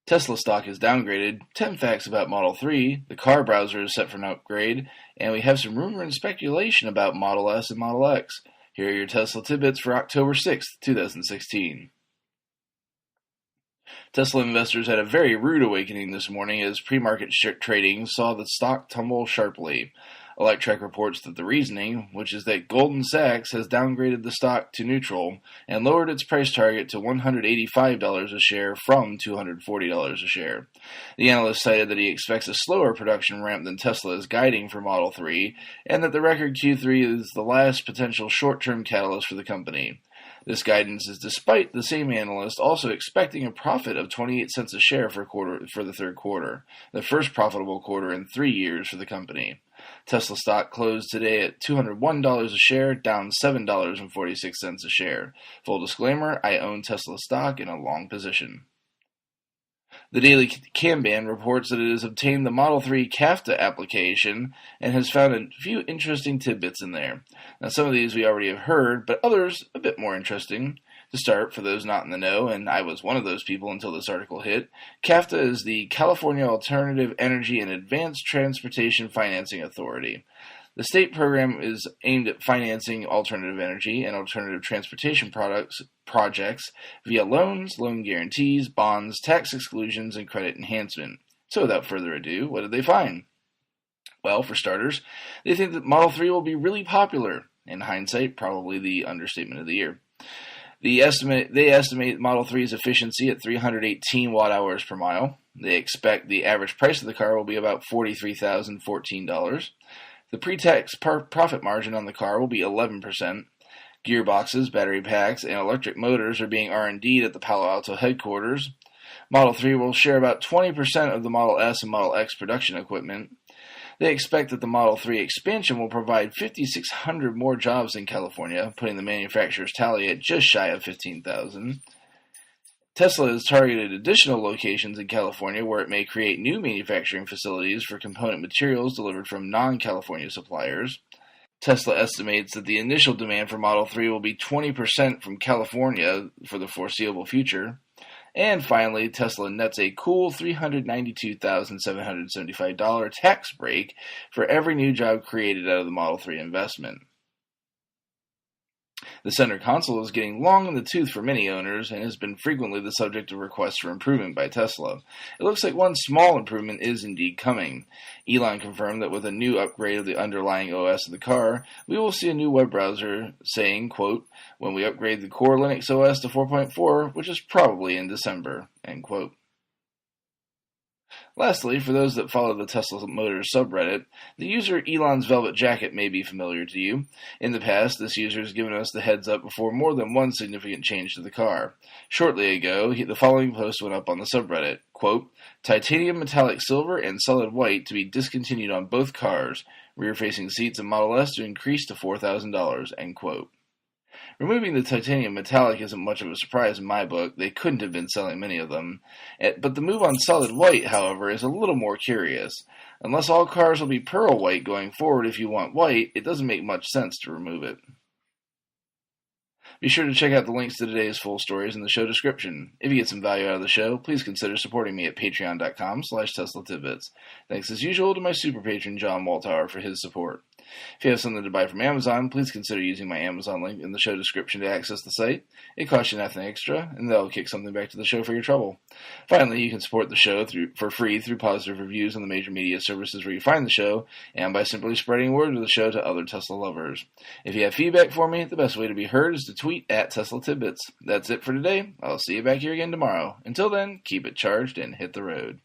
Tesla stock is downgraded, 10 facts about Model 3, the car browser is set for an upgrade, and we have some rumor and speculation about Model S and Model X. Here are your Tesla tidbits for October 6th, 2016. Tesla investors had a very rude awakening this morning as pre-market trading saw the stock tumble sharply. Electrek reports that the reasoning, which is that Goldman Sachs has downgraded the stock to neutral and lowered its price target to $185 a share from $240 a share. The analyst cited that he expects a slower production ramp than Tesla is guiding for Model 3, and that the record Q3 is the last potential short-term catalyst for the company. This guidance is despite the same analyst also expecting a profit of 28 cents a share for the third quarter, the first profitable quarter in 3 years for the company. Tesla stock closed today at $201 a share, down $7.46 a share. Full disclaimer, I own Tesla stock in a long position. The Daily Kanban reports that it has obtained the Model 3 CAFTA application and has found a few interesting tidbits in there. Now, some of these we already have heard, but others a bit more interesting. To start, for those not in the know, and I was one of those people until this article hit, CAFTA is the California Alternative Energy and Advanced Transportation Financing Authority. The state program is aimed at financing alternative energy and alternative transportation projects via loans, loan guarantees, bonds, tax exclusions, and credit enhancement. So without further ado, what did they find? Well, for starters, they think that Model 3 will be really popular. In hindsight, probably the understatement of the year. They estimate Model 3's efficiency at 318 watt-hours per mile. They expect the average price of the car will be about $43,014. The pre-tax profit margin on the car will be 11%. Gearboxes, battery packs, and electric motors are being R&D'd at the Palo Alto headquarters. Model 3 will share about 20% of the Model S and Model X production equipment. They expect that the Model 3 expansion will provide 5,600 more jobs in California, putting the manufacturer's tally at just shy of 15,000. Tesla has targeted additional locations in California where it may create new manufacturing facilities for component materials delivered from non-California suppliers. Tesla estimates that the initial demand for Model 3 will be 20% from California for the foreseeable future. And finally, Tesla nets a cool $392,775 tax break for every new job created out of the Model 3 investment. The center console is getting long in the tooth for many owners and has been frequently the subject of requests for improvement by Tesla. It looks like one small improvement is indeed coming. Elon confirmed that with a new upgrade of the underlying OS of the car, we will see a new web browser saying, quote, when we upgrade the core Linux OS to 4.4, which is probably in December, end quote. Lastly, for those that follow the Tesla Motors subreddit, the user Elon's Velvet Jacket may be familiar to you. In the past, this user has given us the heads up before more than one significant change to the car. Shortly ago, the following post went up on the subreddit, quote, titanium metallic silver and solid white to be discontinued on both cars, rear-facing seats in Model S to increase to $4,000, end quote. Removing the titanium metallic isn't much of a surprise in my book. They couldn't have been selling many of them. But the move on solid white, however, is a little more curious. Unless all cars will be pearl white going forward if you want white, it doesn't make much sense to remove it. Be sure to check out the links to today's full stories in the show description. If you get some value out of the show, please consider supporting me at patreon.com/Tesla Tidbits. Thanks as usual to my super patron John Waltower for his support. If you have something to buy from Amazon, please consider using my Amazon link in the show description to access the site. It costs you nothing extra, and that'll kick something back to the show for your trouble. Finally, you can support the show for free through positive reviews on the major media services where you find the show, and by simply spreading word of the show to other Tesla lovers. If you have feedback for me, the best way to be heard is to tweet at Tesla Tidbits. That's it for today. I'll see you back here again tomorrow. Until then, keep it charged and hit the road.